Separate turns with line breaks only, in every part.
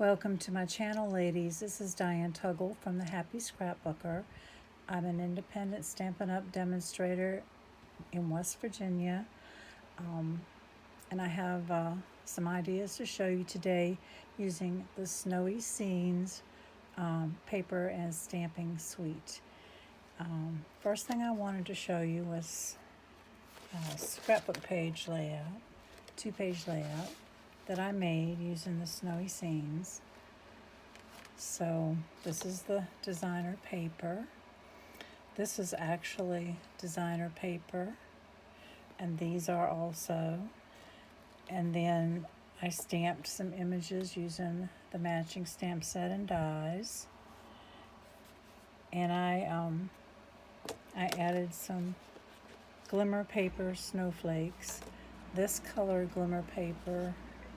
Welcome to my channel, ladies. This is Diane Tuggle from the Happy Scrapbooker. I'm an independent Stampin' Up demonstrator in West Virginia, and I have some ideas to show you today using the Snowy Scenes paper and stamping suite. First thing I wanted to show you was a scrapbook page layout, two-page layout that I made using the Snowy Scenes. So this is the designer paper. This is actually designer paper, and these are also. And then I stamped some images using the matching stamp set and dies. And I added some glimmer paper snowflakes. This color glimmer paper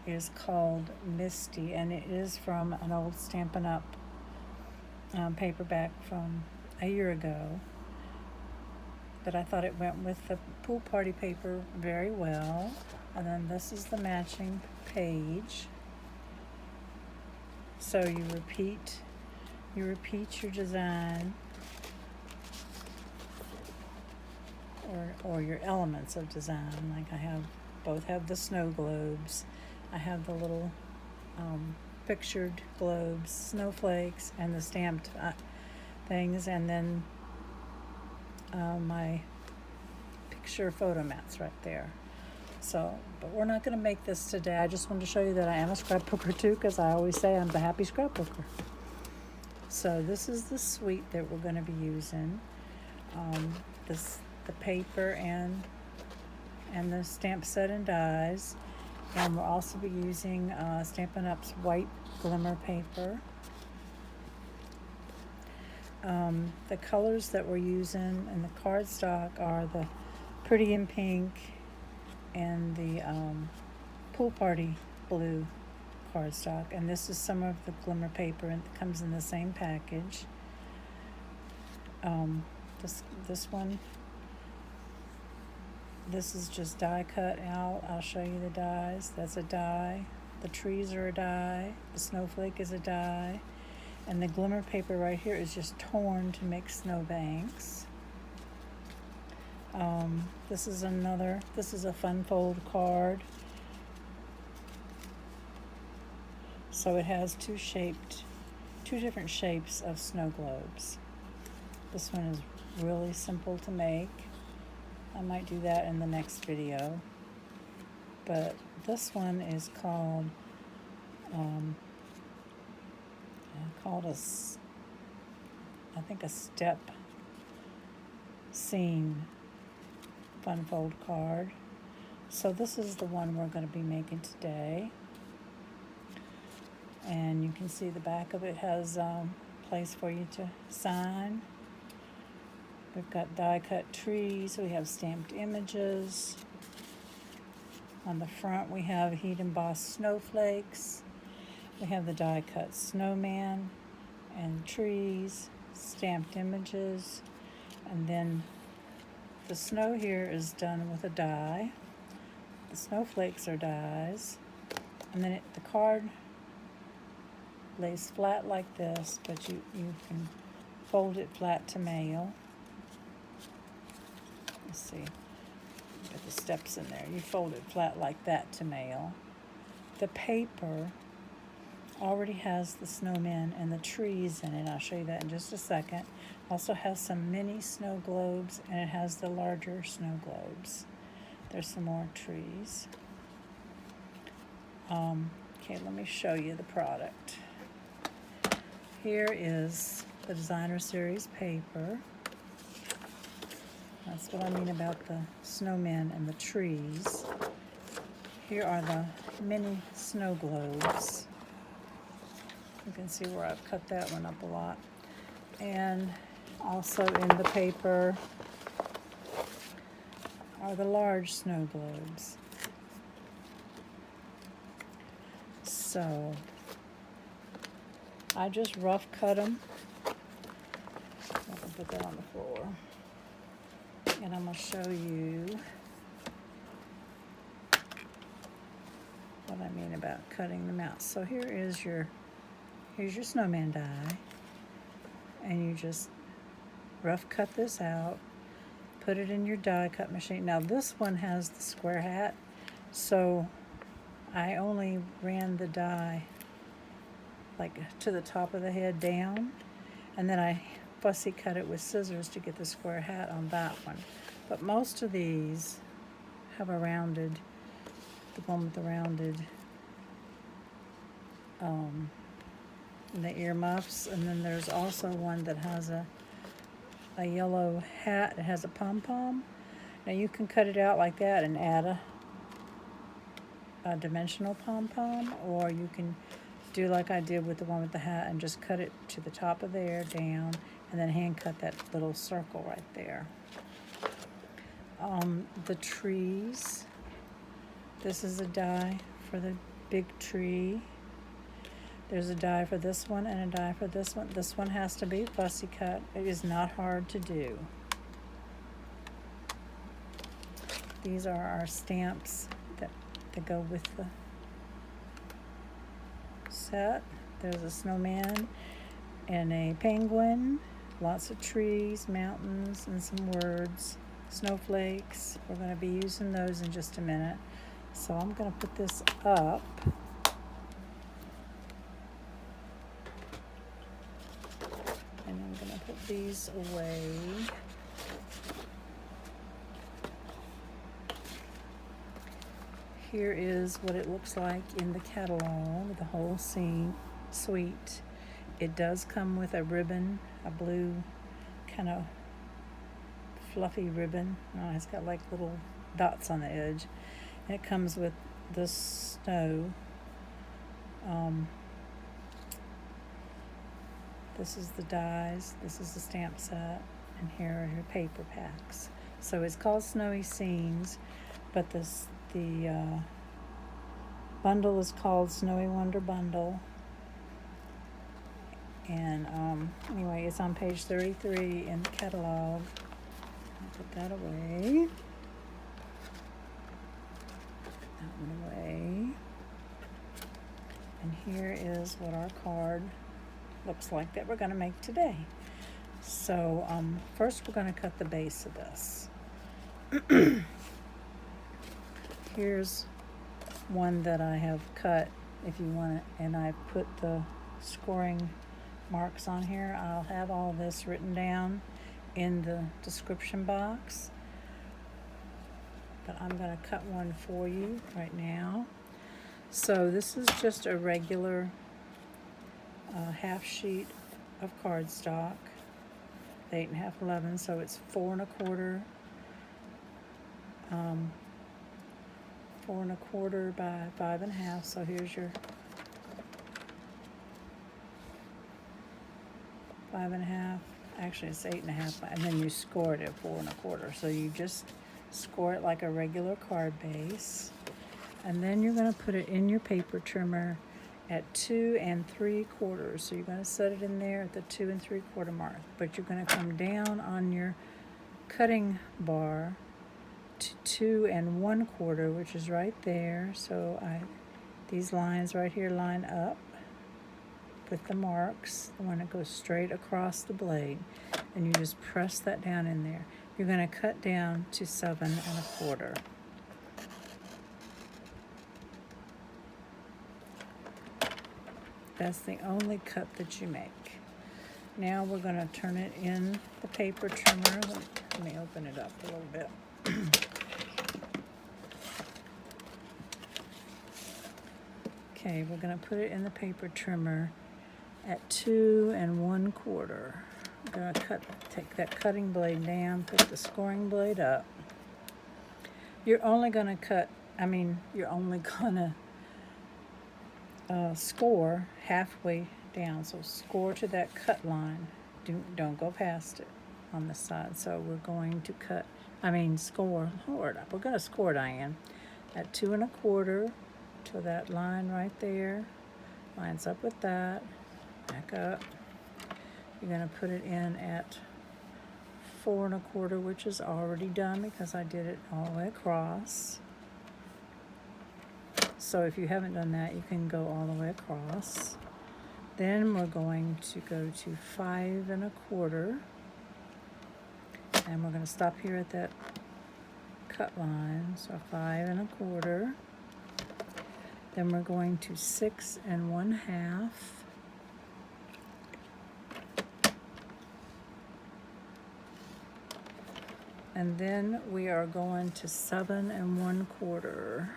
is called Misty, and it is from an old Stampin' Up paperback from a year ago. But I thought it went with the pool party paper very well. And then this is the matching page. So you repeat your design or your elements of design. Like both have the snow globes. I have the little pictured globes, snowflakes, and the stamped things, and then my picture photo mats right there. So, but we're not going to make this today. I just wanted to show you that I am a scrapbooker too, because I always say I'm the happy scrapbooker. So this is the suite that we're going to be using. The paper and the stamp set and dies. And we'll also be using Stampin' Up's White Glimmer paper. The colors that we're using in the cardstock are the Pretty in Pink and the Pool Party Blue cardstock. And this is some of the glimmer paper, and it comes in the same package. This one, this is just die cut out. I'll show you the dies. That's a die. The trees are a die. The snowflake is a die. And the glimmer paper right here is just torn to make snowbanks. This is a fun fold card. So it has two different shapes of snow globes. This one is really simple to make. I might do that in the next video. But this one is called a step scene fun fold card. So this is the one we're going to be making today. And you can see the back of it has a place for you to sign. We've got die cut trees. We have stamped images. On the front we have heat embossed snowflakes. We have the die cut snowman and trees, stamped images, and then the snow here is done with a die. The snowflakes are dies, and then the card lays flat like this, but you can fold it flat to mail. Let's see, got the steps in there. You fold it flat like that to mail. The paper already has the snowmen and the trees in it. I'll show you that in just a second. Also has some mini snow globes, and it has the larger snow globes. There's some more trees. Okay, let me show you the product. Here is the designer series paper. That's what I mean about the snowmen and the trees. Here are the mini snow globes. You can see where I've cut that one up a lot. And also in the paper are the large snow globes. So I just rough cut them. I can put that on the floor. And I'm going to show you what I mean about cutting them out. So here is your here's your snowman die, and you just rough cut this out, put it in your die cut machine. Now this one has the square hat, so I only ran the die like to the top of the head down, and then I fussy cut it with scissors to get the square hat on that one. But most of these have a rounded, the one with the rounded the earmuffs, and then there's also one that has a yellow hat. It has a pom-pom. Now you can cut it out like that and add a dimensional pom-pom, or you can do like I did with the one with the hat and just cut it to the top of there down, and then hand cut that little circle right there. The trees, this is a die for the big tree. There's a die for this one and a die for this one. This one has to be fussy cut. It is not hard to do. These are our stamps that go with the set. There's a snowman and a penguin, lots of trees, mountains, and some words, snowflakes. We're going to be using those in just a minute. So I'm going to put this up. And I'm going to put these away. Here is what it looks like in the catalog, the whole suite. It does come with a ribbon, a blue kind of fluffy ribbon. It's got like little dots on the edge. And it comes with the snow. This is the dies, this is the stamp set, and here are your paper packs. So it's called Snowy Scenes, but the bundle is called Snowy Wonder Bundle. And anyway, it's on page 33 in the catalog. I'll put that away. That one away. And here is what our card looks like that we're going to make today. So first we're going to cut the base of this. Here's one that I have cut if you want it, and I put the scoring marks on here. I'll have all this written down in the description box, but I'm going to cut one for you right now. So this is just a regular half sheet of cardstock, 8 1/2 11, so it's 4 1/4 4 1/4 by 5 1/2. So here's your 5 1/2. Actually, it's 8 1/2, and then you score it at 4 1/4. So you just score it like a regular card base, and then you're going to put it in your paper trimmer at 2 3/4. So you're going to set it in there at the 2 3/4 mark, but you're going to come down on your cutting bar to 2 1/4, which is right there. So these lines right here line up with the marks, the one that goes straight across the blade, and you just press that down in there. You're going to cut down to 7 1/4. That's the only cut that you make. Now we're going to turn it in the paper trimmer. Let me open it up a little bit. Okay, we're going to put it in the paper trimmer at 2 1/4. I'm going to take that cutting blade down, put the scoring blade up. You're only going to score halfway down. So score to that cut line. Don't go past it on the side. So we're going to score. Lord, we're going to score, Diane, at 2 1/4 to that line right there. Lines up with that. Back up. You're going to put it in at 4 1/4, which is already done because I did it all the way across. So if you haven't done that, you can go all the way across. Then we're going to go to 5 1/4, and we're going to stop here at that cut line, so 5 1/4. Then we're going to 6 1/2. And then we are going to 7 1/4.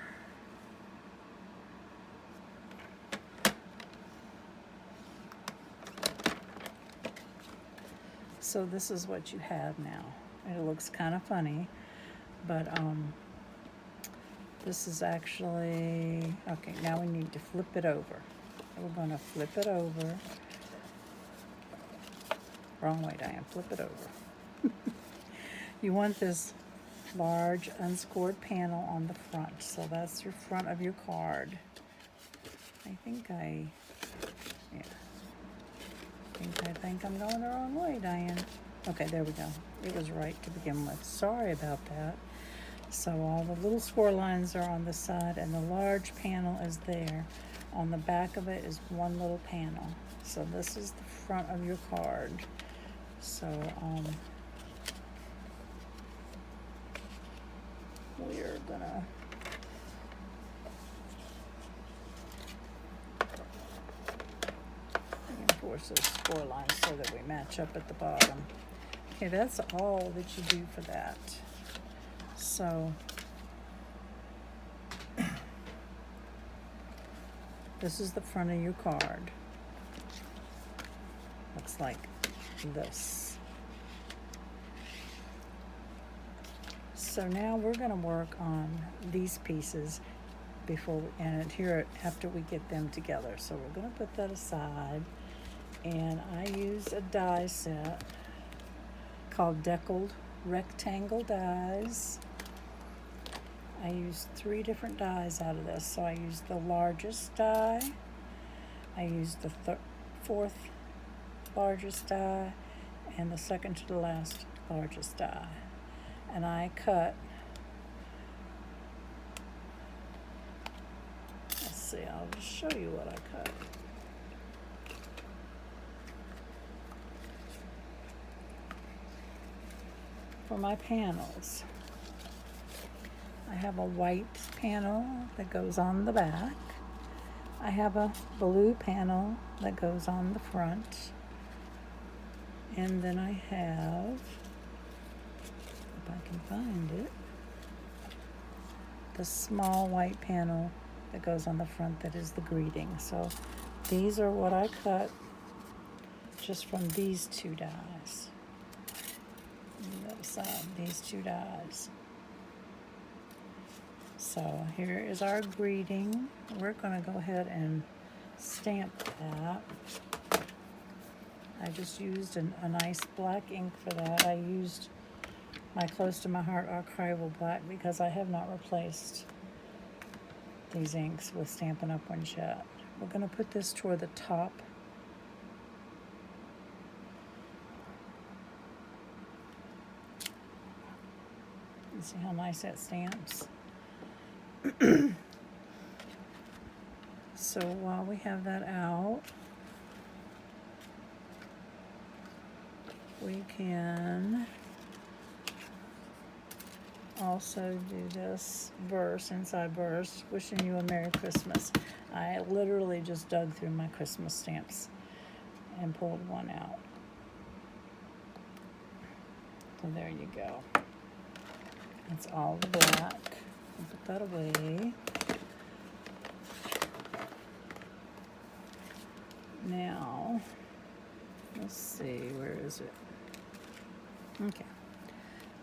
So this is what you have now. It looks kind of funny, but this is actually, okay, now we need to flip it over. We're going to flip it over. Wrong way, Diane, flip it over. You want this large unscored panel on the front, so that's your front of your card. I think I'm going the wrong way, Diane. Okay, there we go. It was right to begin with. Sorry about that. So all the little score lines are on the side, and the large panel is there. On the back of it is one little panel. So this is the front of your card. So we're gonna reinforce those score lines so that we match up at the bottom. Okay, that's all that you do for that. So this is the front of your card. Looks like this. So now we're going to work on these pieces after we get them together. So we're going to put that aside, and I use a die set called Deckled Rectangle dies. I used 3 different dies out of this. So I used the largest die, I used the 4th largest die, and the second to the last largest die. And I cut, let's see, I'll just show you what I cut. For my panels, I have a white panel that goes on the back. I have a blue panel that goes on the front. And then I have, if I can find it, the small white panel that goes on the front that is the greeting. So these are what I cut just from these 2 dies. The other side, these 2 dies. So here is our greeting. We're going to go ahead and stamp that. I just used a nice black ink for that. I used my Close to My Heart archival black because I have not replaced these inks with Stampin' Up ones yet. We're going to put this toward the top. You see how nice that stamps? So while we have that out, we can also do this verse, inside verse, wishing you a Merry Christmas. I literally just dug through my Christmas stamps and pulled one out. So there you go. That's all the black. I'll put that away. Now, let's see, where is it? Okay.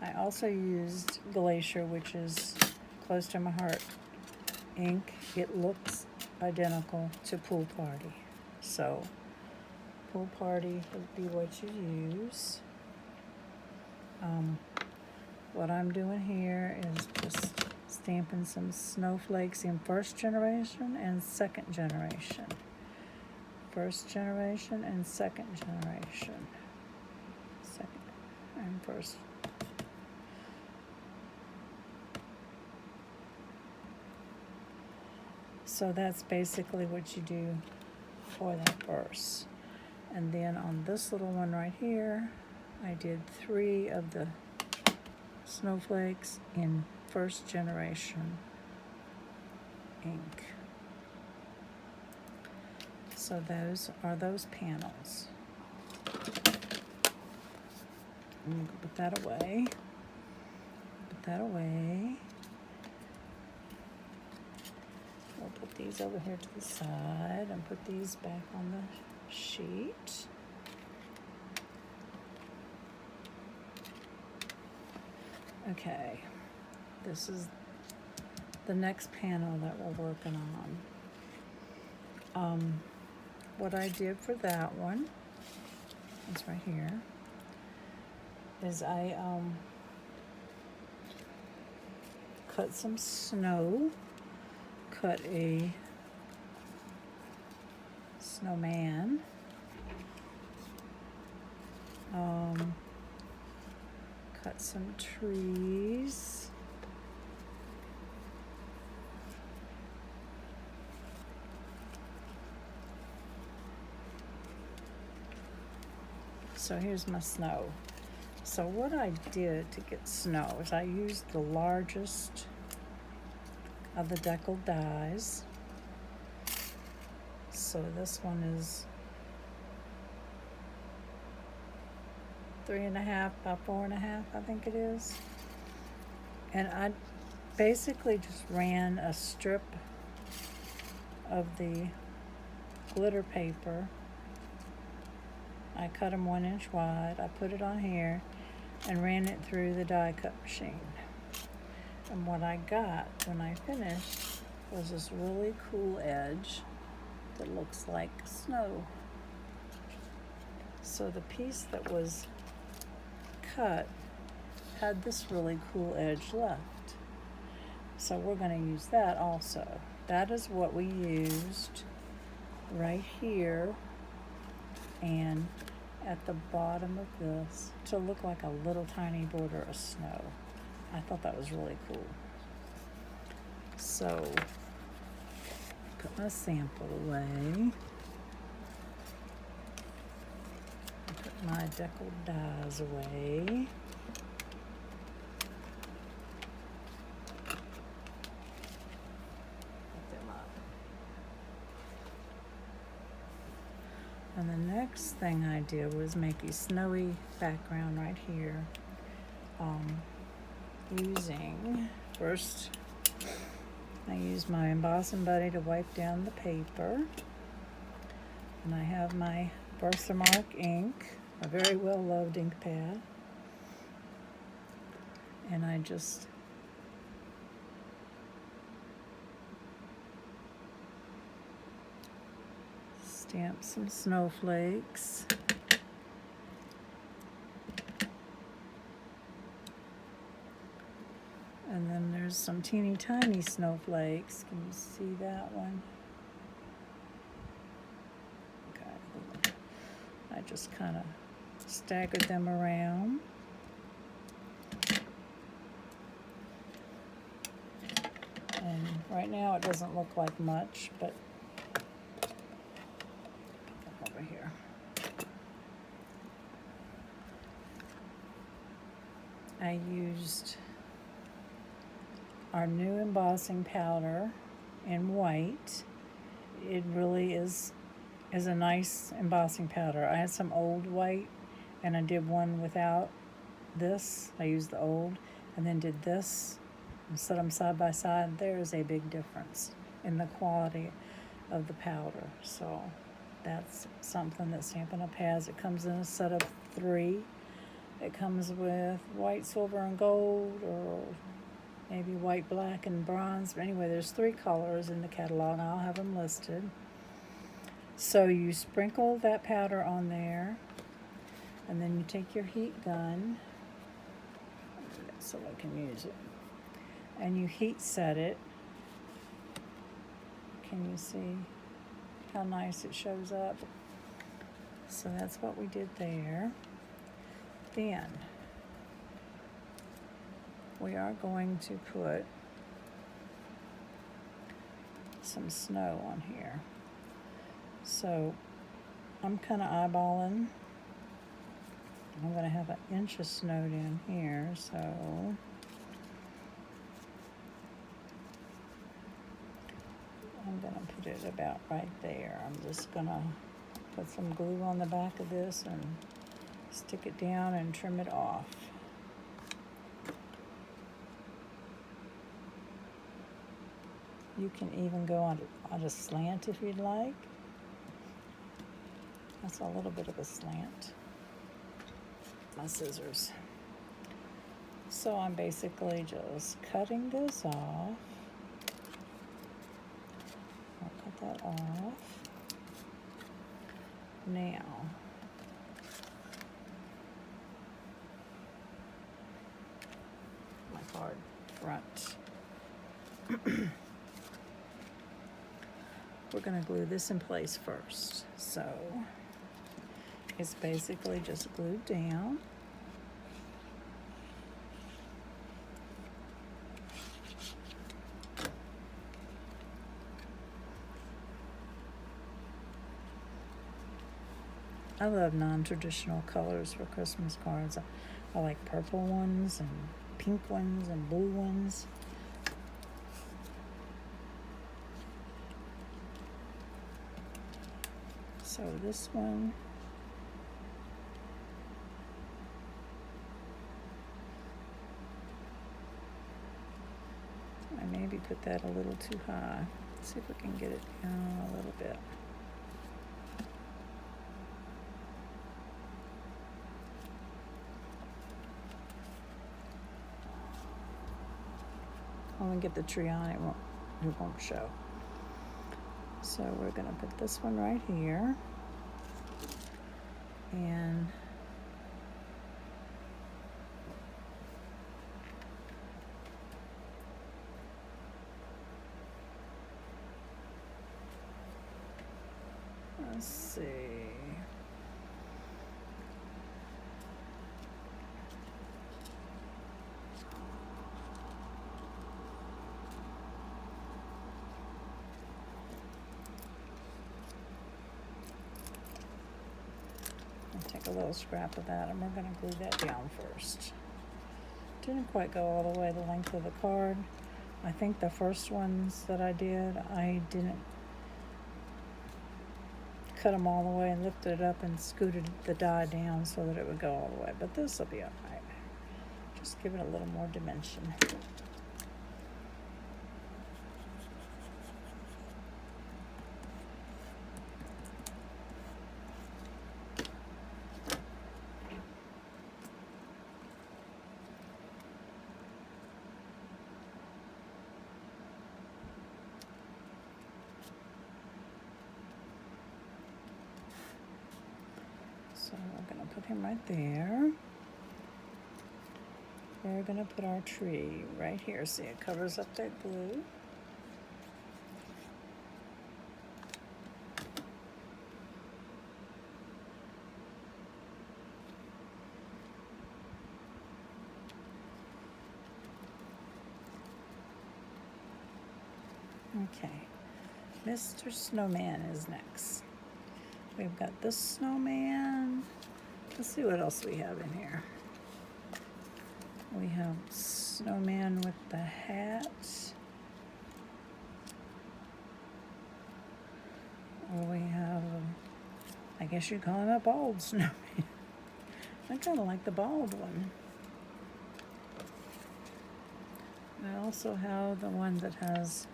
I also used Glacier, which is Close to My Heart ink. It looks identical to Pool Party. So, Pool Party would be what you use. What I'm doing here is just stamping some snowflakes in 1st generation and 2nd generation. 1st generation and 2nd generation. 2nd and 1st. So that's basically what you do for that verse. And then on this little one right here, I did 3 of the snowflakes in first generation ink. So those are those panels. I'm going to put that away. Put that away. We'll put these over here to the side and put these back on the sheet. Okay, this is the next panel that we're working on. What I did for that one, it's right here, is I cut some snow, cut a snowman, cut some trees, so here's my snow. So what I did to get snow is I used the largest of the Deckled dies. So this one is 3.5 by 4.5, I think it is. And I basically just ran a strip of the glitter paper. I cut them 1 inch wide. I put it on here and ran it through the die cut machine. And what I got when I finished was this really cool edge that looks like snow. So the piece that was cut had this really cool edge left. So we're going to use that also. That is what we used right here and at the bottom of this to look like a little tiny border of snow. I thought that was really cool. So, put my sample away. Put my Deckled dies away. Put them up. And the next thing I did was make a snowy background right here. Using, first I used my embossing buddy to wipe down the paper. And I have my Versamark ink, a very well loved ink pad. And I just stamp some snowflakes. And then there's some teeny tiny snowflakes. Can you see that one? Okay. I just kind of staggered them around. And right now it doesn't look like much, but put them over here. I used our new embossing powder in white. It really is a nice embossing powder. I had some old white and I did one without this. I used the old and then did this and set them side by side. There's a big difference in the quality of the powder. So that's something that Stampin' Up has. It comes in a set of 3. It comes with white, silver, and gold, or maybe white, black, and bronze. But anyway, there's 3 colors in the catalog. I'll have them listed. So you sprinkle that powder on there, and then you take your heat gun, so I can use it, and you heat set it. Can you see how nice it shows up? So that's what we did there. Then we are going to put some snow on here. So I'm kind of eyeballing. I'm going to have an inch of snow down here, so I'm going to put it about right there. I'm just going to put some glue on the back of this and stick it down and trim it off. You can even go on a slant if you'd like. That's a little bit of a slant. My scissors. So I'm basically just cutting this off. I'll cut that off. Now, my card front. We're going to glue this in place first. So it's basically just glued down. I love non-traditional colors for Christmas cards. I like purple ones and pink ones and blue ones. So this one, I maybe put that a little too high. Let's see if we can get it down a little bit. When we get the tree on, it won't show. So we're going to put this one right here. And let's see. Take a little scrap of that and we're going to glue that down first. Didn't quite go all the way the length of the card. I think the first ones that I didn't cut them all the way and lifted it up and scooted the die down so that it would go all the way. But this will be all right. Just give it a little more dimension. So we're going to put him right there. We're going to put our tree right here. See, it covers up that glue. Okay, Mr. Snowman is next. We've got this snowman. Let's see what else we have in here. We have snowman with the hat. Or we have, I guess you'd call him a bald snowman. I kind of like the bald one. I also have the one that has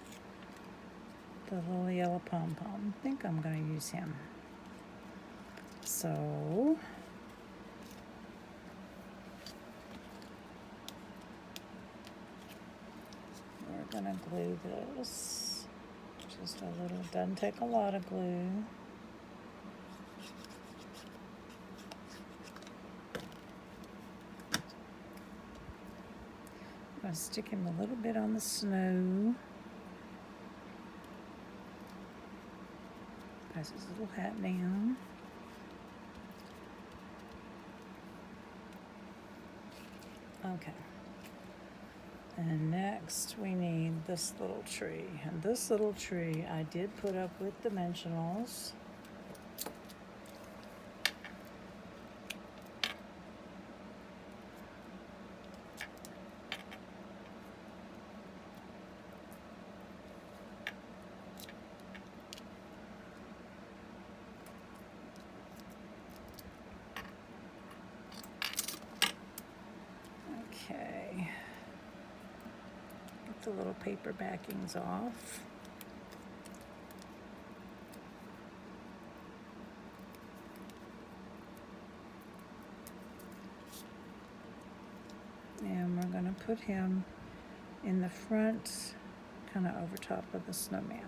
the little yellow pom-pom. I think I'm going to use him. So we're going to glue this. Just a little, doesn't take a lot of glue. I'm going to stick him a little bit on the snow. Pass his little hat down. Okay. And next we need this little tree. And this little tree I did put up with dimensionals. the little paper backings off. And we're going to put him in the front, kind of over top of the snowman.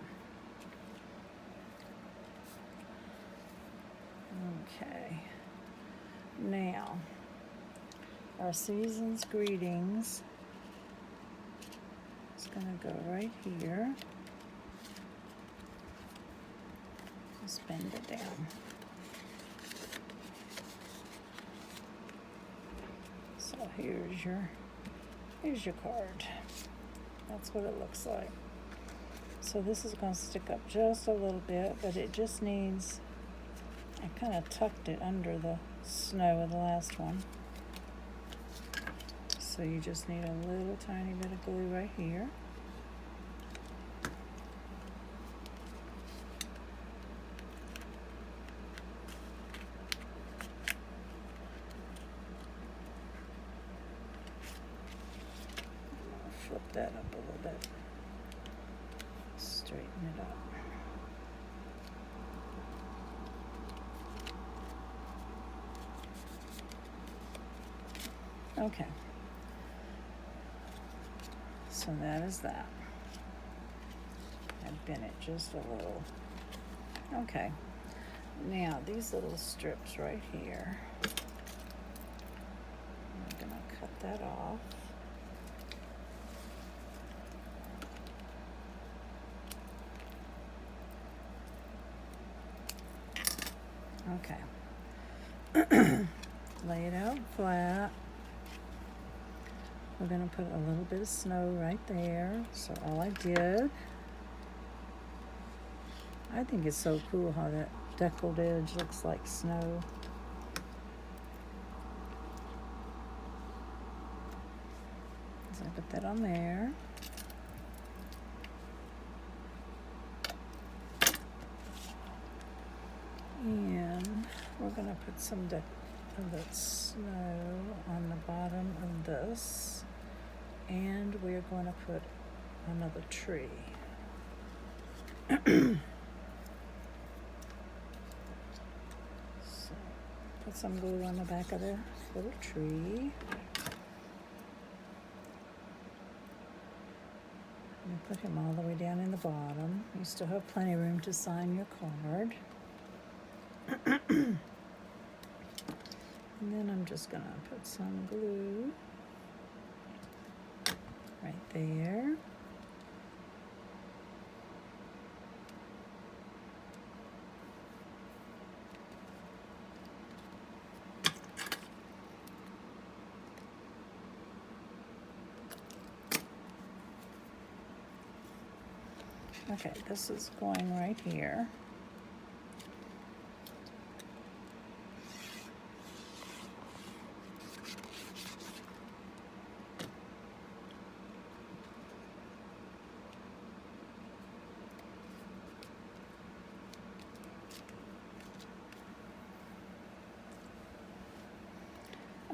Okay. Now, our season's greetings is going to go right here. Just bend it down. So here's your card. That's what it looks like. So this is going to stick up just a little bit, but it just needs, I kind of tucked it under the snow of the last one. So you just need a little tiny bit of glue right here. Flip that up a little bit. Straighten it up. Okay. So that is that. I bent it just a little. Okay. Now these little strips right here, I'm gonna cut that off. Okay. Lay it out flat. We're going to put a little bit of snow right there. So all I did, I think it's so cool how that deckled edge looks like snow. So I put that on there. And we're going to put some of that snow on the bottom of this. And we're going to put another tree. So put some glue on the back of the little tree. And put him all the way down in the bottom. You still have plenty of room to sign your card. And then I'm just going to put some glue right there. Okay, this is going right here.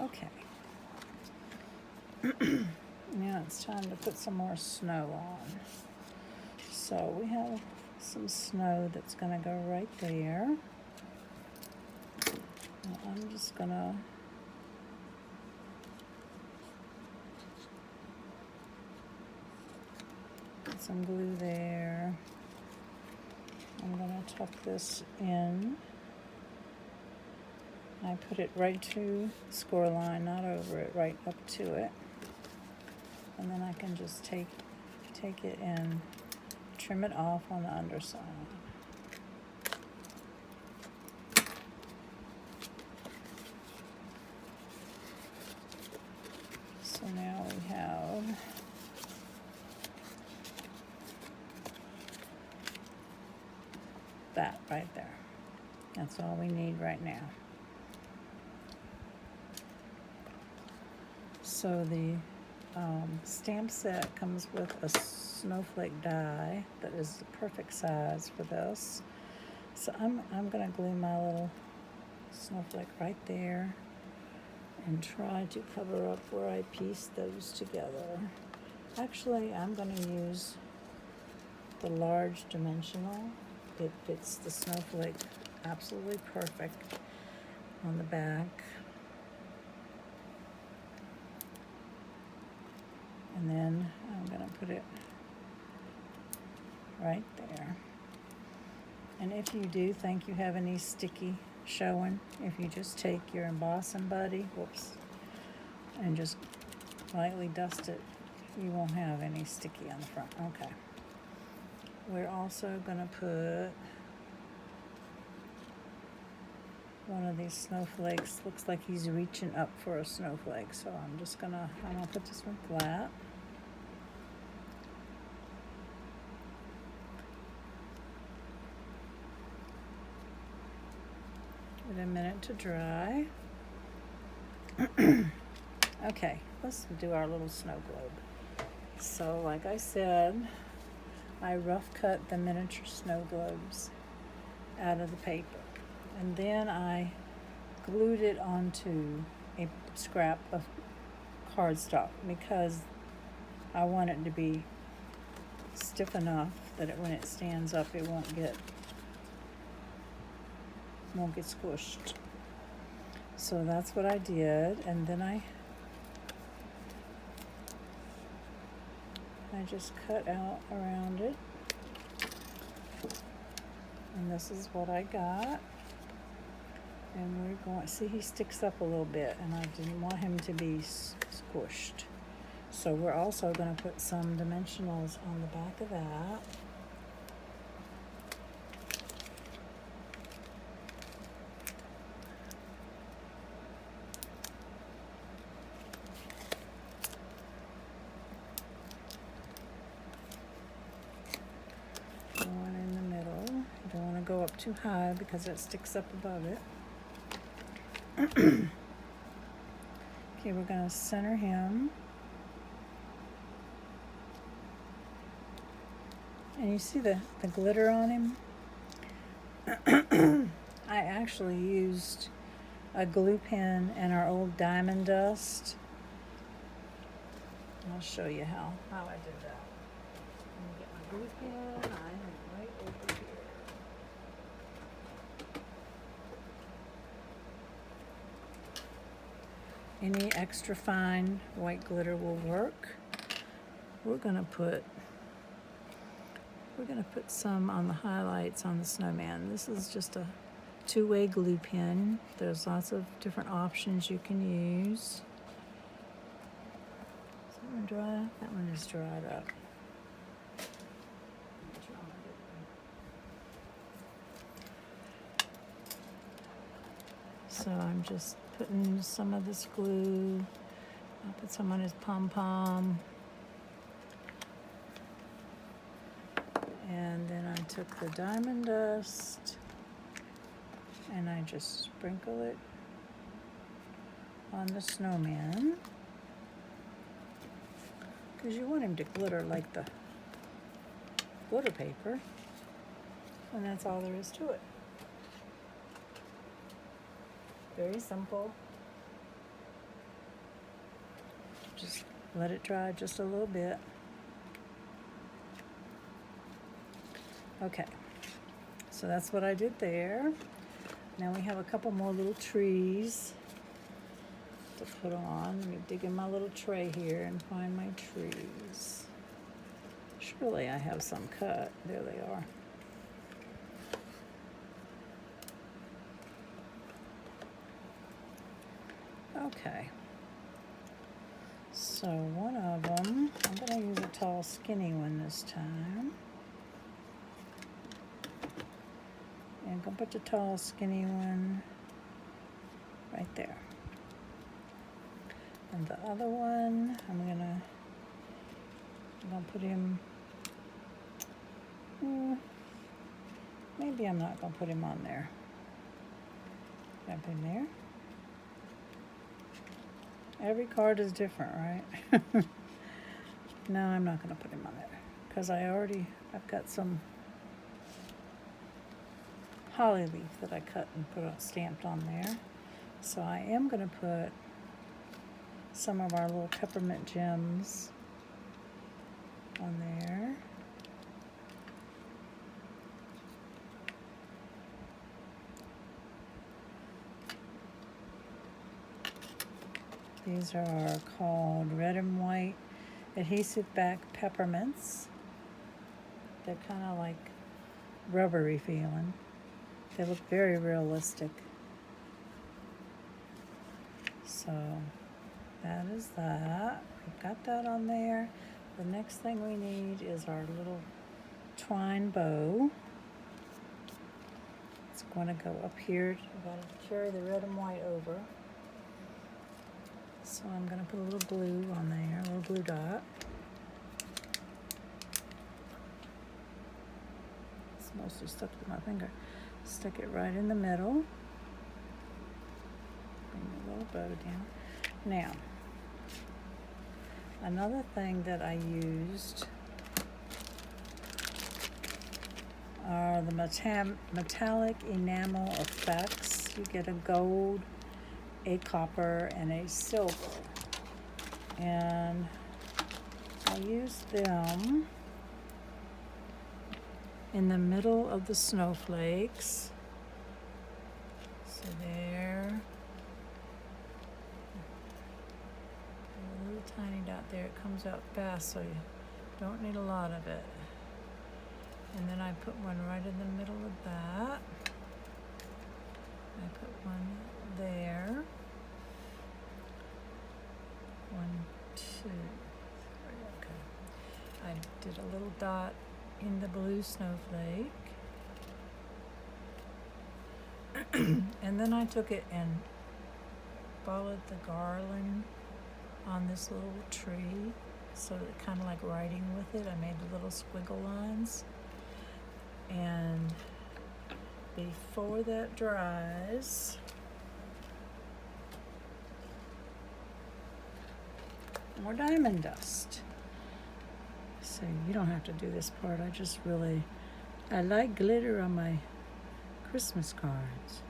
Okay. Now it's time to put some more snow on. So we have some snow that's going to go right there. Now I'm just going to put some glue there. I'm going to tuck this in. I put it right to the score line, not over it, right up to it. And then I can just take it and trim it off on the underside. So now we have that right there. That's all we need right now. So the stamp set comes with a snowflake die that is the perfect size for this. So I'm going to glue my little snowflake right there and try to cover up where I piece those together. Actually, I'm going to use the large dimensional. It fits the snowflake absolutely perfect on the back. And then I'm going to put it right there. And if you do think you have any sticky showing, if you just take your embossing buddy, whoops, and just lightly dust it, you won't have any sticky on the front. Okay. We're also going to put one of these snowflakes. Looks like he's reaching up for a snowflake, so I'm gonna put this one flat. Give it a minute to dry. Okay, let's do our little snow globe. So like I said, I rough cut the miniature snow globes out of the paper, and then I glued it onto a scrap of cardstock because I want it to be stiff enough that when it stands up it won't get squished. So that's what I did, and then I just cut out around it, and this is what I got. And we're going to see he sticks up a little bit, and I didn't want him to be squished. So we're also going to put some dimensionals on the back of that. One in the middle. You don't want to go up too high because it sticks up above it. Okay, we're going to center him. And you see the glitter on him? I actually used a glue pen and our old diamond dust. I'll show you how I did that. Let me get my glue pen. I am right over here. Any extra fine white glitter will work. We're gonna put some on the highlights on the snowman. This is just a two-way glue pen. There's lots of different options you can use. Is that one dry? That one is dried up. So I'm just putting some of this glue. I'll put some on his pom-pom. And then I took the diamond dust and I just sprinkle it on the snowman, because you want him to glitter like the glitter paper, and that's all there is to it. Very simple. Just let it dry just a little bit. Okay, so that's what I did there. Now we have a couple more little trees to put on. Let me dig in my little tray here and find my trees. Surely I have some cut. There they are. Okay. So one of them, I'm going to use a tall, skinny one this time. And I'm going to put the tall, skinny one right there. And the other one, I'm gonna put him, maybe I'm not gonna put him on there. Up in there. Every card is different, right? No, I'm not gonna put him on there because I've got some holly leaf that I cut and stamped on there. So I am gonna put some of our little peppermint gems on there. These are called Red and White Adhesive Back Peppermints. They're kind of like rubbery feeling. They look very realistic. So that is that. We've got that on there. The next thing we need is our little twine bow. It's going to go up here. I've got to carry the red and white over. So I'm going to put a little glue on there, a little glue dot. It's mostly stuck to my finger. Stick it right in the middle. Bring the little bow down. Now, another thing that I used are the metallic enamel effects. You get a gold, a copper, and a silver. And I used them in the middle of the snowflakes. So there. A little tiny dot there. It comes out fast, so you don't need a lot of it. And then I put one right in the middle of that. I put one there. 1, 2, 3, okay. I did a little dot in the blue snowflake. And then I took it and followed the garland on this little tree, so that kind of like writing with it. I made the little squiggle lines. And before that dries, more diamond dust. So you don't have to do this part. I like glitter on my Christmas cards.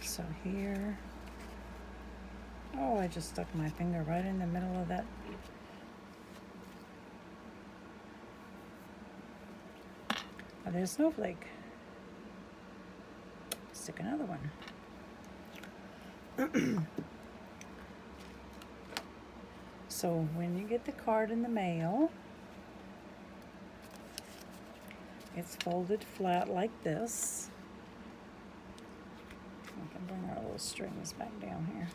So here, oh, I just stuck my finger right in the middle of that. Oh, there's a snowflake. Stick another one. So when you get the card in the mail, it's folded flat like this. I can bring our little strings back down here.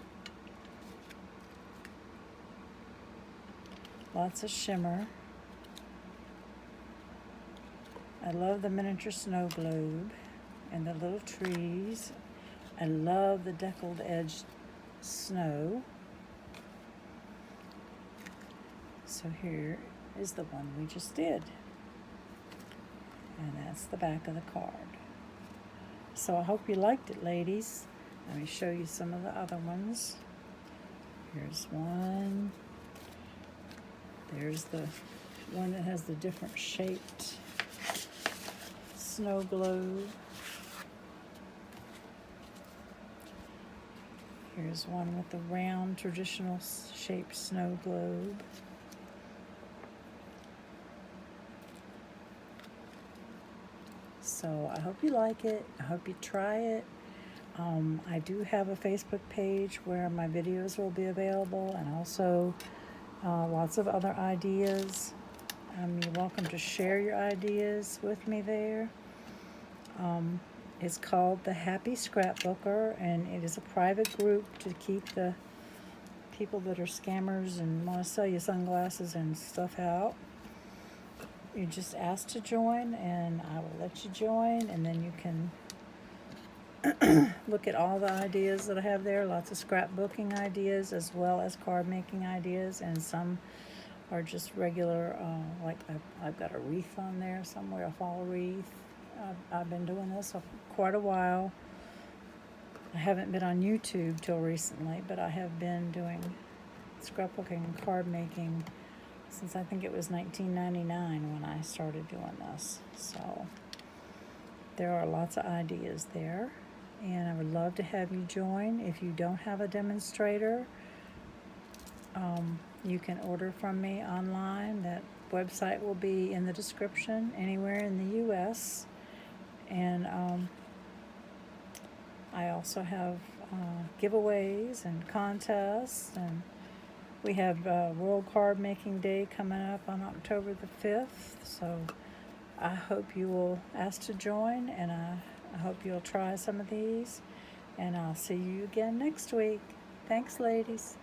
Lots of shimmer. I love the miniature snow globe and the little trees. I love the deckled edged snow. So here is the one we just did. And that's the back of the card. So I hope you liked it, ladies. Let me show you some of the other ones. Here's one. There's the one that has the different shaped snow globe. Here's one with the round traditional shaped snow globe. So I hope you like it. I hope you try it. I do have a Facebook page where my videos will be available, and also lots of other ideas. You're welcome to share your ideas with me there. It's called The Happy Scrapbooker, and it is a private group to keep the people that are scammers and want to sell you sunglasses and stuff out. You just ask to join, and I will let you join, and then you can look at all the ideas that I have there. Lots of scrapbooking ideas as well as card making ideas, and some are just regular, like I've got a wreath on there somewhere, a fall wreath. I've been doing this for quite a while. I haven't been on YouTube till recently, but I have been doing scrapbooking and card making since I think it was 1999 when I started doing this. So there are lots of ideas there, and I would love to have you join. If you don't have a demonstrator, you can order from me online. That website will be in the description anywhere in the U.S. And I also have giveaways and contests, and we have World Card Making Day coming up on October the 5th. So I hope you will ask to join, and I hope you'll try some of these. And I'll see you again next week. Thanks, ladies.